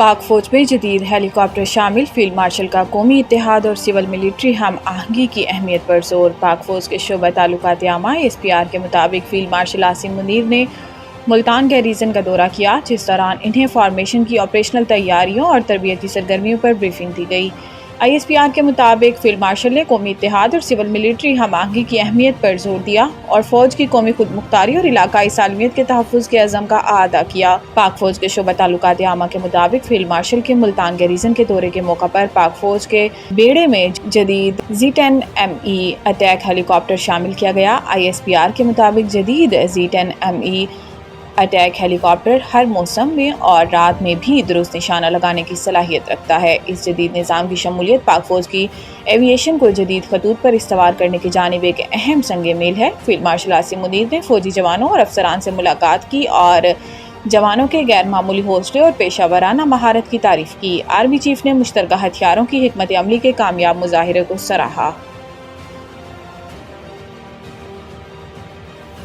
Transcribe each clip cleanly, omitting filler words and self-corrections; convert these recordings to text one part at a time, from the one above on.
पाक फौज में जदीद हेलीकॉप्टर शामिल, फील्ड मार्शल का कौमी इत्तेहाद और सिविल मिलिट्री हम आहंगी की अहमियत पर जोर। पाक फौज के शोबा ताल्लुकात आमा SPR के मुताबिक फील्ड मार्शल आसिम मुनीर ने मुल्तान गैरीजन का दौरा किया, जिस दौरान इन्हें फॉर्मेशन की ऑपरेशनल तैयारियों और तरबियती सरगर्मियों पर ब्रीफिंग दी गई। ISPR के मुताबिक फील्ड मार्शल ने कौमी इत्तेहाद और सिविल मिलिट्री हम आहंगी की अहमियत पर जोर दिया और फौज की कौमी खुद मुख्तारी और इलाकाई सालमियत के तहफ़्फ़ुज़ के अज़म का अदा किया। पाक फौज के शोबा ताल्लुकात आमा के मुताबिक फील्ड मार्शल के मुल्तान गैरीजन के दौरे के मौका पर पाक फौज के बेड़े में जदीद Z10ME अटैक हेलीकॉप्टर शामिल किया गया। ISPR के मुताबिक जदीद Z10ME अटैक हेलीकॉप्टर हर मौसम में और रात में भी दुरुस्त निशाना लगाने की सलाहियत रखता है। इस जदीद निज़ाम की शमूलियत पाक फौज की एविएशन को जदीद खतूत पर इस्तवार करने की जानिब एक अहम संग मील है। फील्ड मार्शल आसिम मुनीर ने फौजी जवानों और अफसरान से मुलाकात की और जवानों के गैर मामूली हौसले और पेशावराना महारत की तारीफ की। आर्मी चीफ ने मुश्तरका हथियारों की हिकमत अमली के कामयाब मुजाहिरे को सराहा।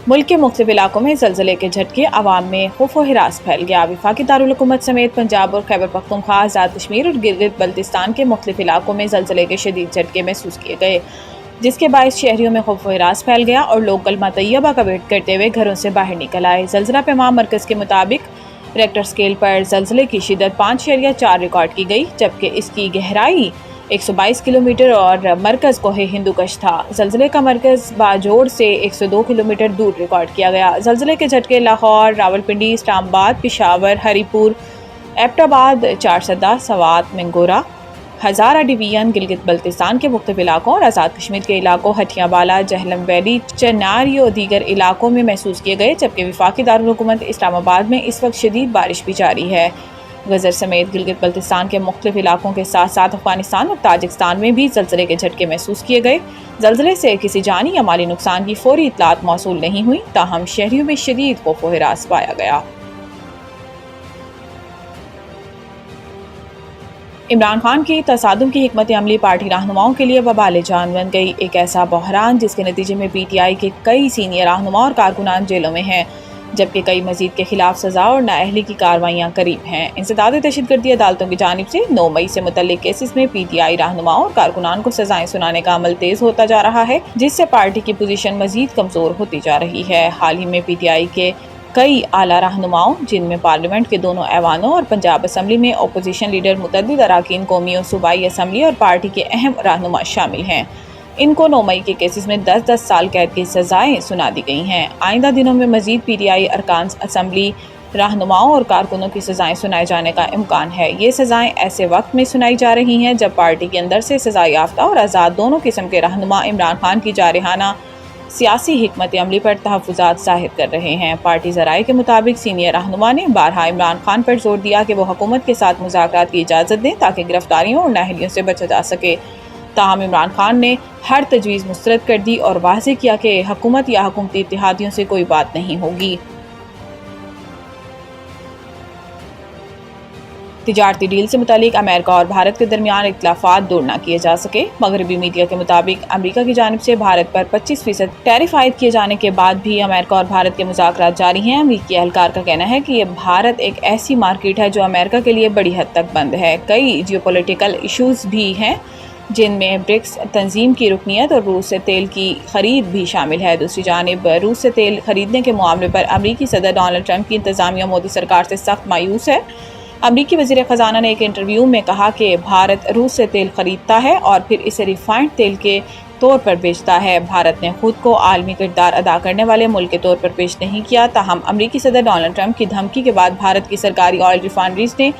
मुल्क के मुख्तलिफ इलाकों में ज़लज़ले के झटके, अवाम में खौफ व हिरास फैल गया। वफाकी दारुल हुकूमत समेत पंजाब और खैबर पख्तूनख्वा, आज़ाद कश्मीर और गिलगित बल्तिस्तान के मुख्तलिफ इलाकों में ज़लज़ले के शदीद झटके महसूस किए गए, जिसके बायस शहरियों में खौफ व हिरास फैल गया और लोग कलमा तैयबा का वेट करते हुए घरों से बाहर निकल आए। ज़लज़ला पैमाम मरकज़ के मुताबिक रेक्टर स्केल पर ज़लज़ले की शिद्दत 5.4 रिकॉर्ड की गई, जबकि इसकी गहराई 122 किलोमीटर और मरकज़ कोहे हिंदुकश था। ज़लज़ले का मरकज़ बाजोड़ से 102 किलोमीटर दूर रिकॉर्ड किया गया। ज़लज़ले के झटके लाहौर, रावलपिंडी, इस्लामाबाद, पिशावर, हरीपुर, एबटाबाद, चारसदा, सवात, मंगोरा, हज़ारा डिवीज़न, गिलगित बल्तिस्तान के मुख्तलिफ इलाकों और आज़ाद कश्मीर के इलाकों हटियाबाला, जहलम वैली, चन्नारी और दीगर इलाकों में महसूस किए गए, जबकि वफाकी दारुल हुकूमत इस्लामाबाद में इस वक्त शदीद बारिश भी जारी है। गजर समेत गिलगित बल्तिस्तान के मुख्तलिफ इलाकों के साथ साथ अफगानिस्तान और ताजिकिस्तान में भी ज़लज़ले के झटके महसूस किए गए। ज़लज़ले से किसी जानी या माली नुकसान की फौरी इतलात मौसूल नहीं हुई, ताहम शहरियों में शदीद खौफ व हिरास पाया गया। इमरान खान की तसादुम की हिकमत अमली पार्टी रहनुमाओं के लिए वबाल जान बन गई। एक ऐसा बहरान जिसके नतीजे में PTI के कई सीनियर रहनुमा और कारकुनान जेलों में हैं, जबकि कई मजीद के खिलाफ सज़ा और नाअहली की कार्रवाइयाँ करीब हैं। इंसदाद दहशतगर्दी अदालतों की जानिब से 9 मई से मुतल्लिक केसेस में PTI रहनुमाओं और कारकुनान को सजाएं सुनाने का अमल तेज होता जा रहा है, जिससे पार्टी की पोजीशन मजीद कमज़ोर होती जा रही है। हाल ही में PTI के कई आला रहनुमाओं, जिनमें पार्लियामेंट के दोनों ऐवानों और पंजाब असम्बली में अपोजिशन लीडर, मुतअद्दिद अराकीन कौमी और सूबाई असम्बली और पार्टी के अहम रहनुमा शामिल हैं, इनको 9 मई के केसेस में 10-10 साल कैद की सज़ाएं सुना दी गई हैं। आइंदा दिनों में मजीद PTI अरकान असम्बली, रहनुमाओं और कारकुनों की सज़ाएं सुनाए जाने का इम्कान है। ये सज़ाएं ऐसे वक्त में सुनाई जा रही हैं जब पार्टी के अंदर से सज़ा याफ्ता और आज़ाद दोनों किस्म के रहनुमा इमरान खान की जारहाना सियासी हिकमत अमली पर तहफ़्फ़ुज़ात ज़ाहिर कर रहे हैं। पार्टी ज़राए के मुताबिक सीनियर रहनुमा ने बारहा इमरान खान पर जोर दिया कि वो हुकूमत के साथ मुज़ाकरात की इजाज़त दें ताकि गिरफ्तारियों और नाअहलियों से बचा जा सके। ताहम इमरान खान ने हर तजवीज़ मुस्तरद कर दी और वाज़ेह किया कि हुकूमत या हुकूमती इत्तेहादियों से कोई बात नहीं होगी। तिजारती डील से मुतालिक अमेरिका और भारत के दरमियान इख्तिलाफात दूर न किए जा सके। मगरबी मीडिया के मुताबिक अमेरिका की जानिब से भारत पर 25% टैरिफ आयद किए जाने के बाद भी अमेरिका और भारत के मुज़ाकरात जारी हैं। अमेरिकी एहलकार का कहना है कि ये भारत एक ऐसी मार्केट है जो अमेरिका के लिए बड़ी हद तक बंद है। कई जियोपॉलिटिकल इशूज़ भी हैं, जिनमें ब्रिक्स तंजीम की रुकनीत और रूस से तेल की खरीद भी शामिल है। दूसरी जानिब रूस से तेल खरीदने के मामले पर अमेरिकी सदर डोनाल्ड ट्रंप की इंतज़ामिया मोदी सरकार से सख्त मायूस है। अमेरिकी वज़ीर ख़जाना ने एक इंटरव्यू में कहा कि भारत रूस से तेल खरीदता है और फिर इसे रिफाइंड तेल के तौर पर बेचता है। भारत ने खुद को आलमी किरदार अदा करने वाले मुल्क के तौर पर पेश नहीं किया। ताहम अमेरिकी सदर डोनाल्ड ट्रंप की धमकी के बाद भारत की सरकारी ऑयल रिफाइनरीज ने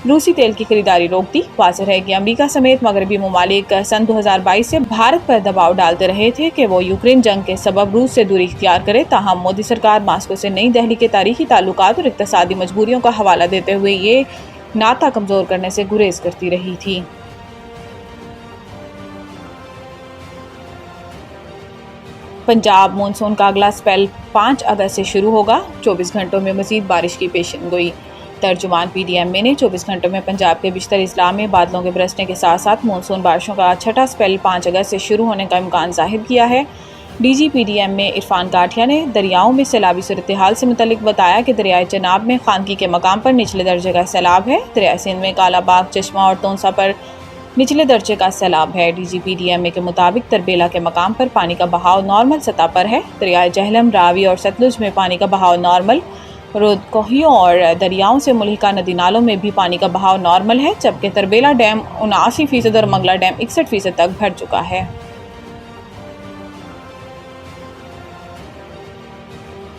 रूसी तेल की खरीदारी रोक दी। वाज़ेह है कि अमेरिका समेत मगरबी ममालिक सन 2022 से भारत पर दबाव डालते रहे थे कि वो यूक्रेन जंग के सबब रूस से दूरी इख्तियार करे। ताहम मोदी सरकार मास्को से नई दिल्ली के तारीखी ताल्लुकात और इक़्तिसादी मजबूरियों का हवाला देते हुए ये नाता कमज़ोर करने से गुरेज करती रही थी। पंजाब मानसून का अगला स्पेल 5 अगस्त से शुरू होगा। 24 घंटों में मज़ीद बारिश की पेशेनगोई। तर्जुमान PDMA ने 24 घंटों में पंजाब के बिश्तर इजला में बादलों के बरसने के साथ साथ मानसून बारिशों का छठा स्पेल 5 अगस्त से शुरू होने का इम्कान जाहिर किया है। D G P D M میں عرفان کاٹھیا نے دریاؤں میں سیلابی صورتحال سے متعلق بتایا کہ دریائے چناب میں خانگی کے مقام پر نچلے درجے کا سیلاب ہے۔ دریائے سندھ میں کالا باغ، چشمہ اور تونسا پر نچلے درجے کا سیلاب ہے۔ D G P D M کے مطابق تربیلا کے مقام پر پانی کا بہاؤ نارمل سطح پر ہے۔ دریائے جہلم، راوی اور ستلج میں پانی کا بہاؤ نارمل، رود کوہیوں اور دریاؤں سے ملحقہ ندی نالوں میں بھی پانی کا بہاؤ نارمل ہے، جبکہ تربیلا ڈیم 79% اور منگلا ڈیم 61% تک بھر چکا ہے۔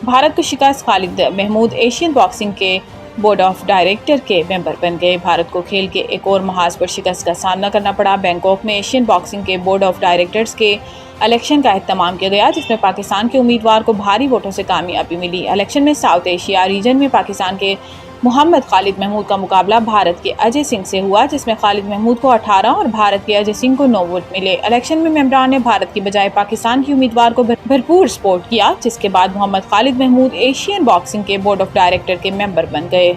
بھارت کو شکست، خالد محمود ایشین باکسنگ کے بورڈ آف ڈائریکٹر کے ممبر بن گئے۔ بھارت کو کھیل کے ایک اور محاذ پر شکست کا سامنا کرنا پڑا۔ بینکاک میں ایشین باکسنگ کے بورڈ آف ڈائریکٹرز کے الیکشن کا اہتمام کیا گیا، جس میں پاکستان کے امیدوار کو بھاری ووٹوں سے کامیابی ملی۔ الیکشن میں ساؤتھ ایشیا ریجن میں پاکستان کے محمد خالد محمود کا مقابلہ بھارت کے اجے سنگھ سے ہوا، جس میں خالد محمود کو 18 اور بھارت کے اجے سنگھ کو 9 ووٹ ملے۔ الیکشن میں ممبران نے بھارت کی بجائے پاکستان کی امیدوار کو بھرپور سپورٹ کیا، جس کے بعد محمد خالد محمود ایشین باکسنگ کے بورڈ آف ڈائریکٹر کے ممبر بن گئے۔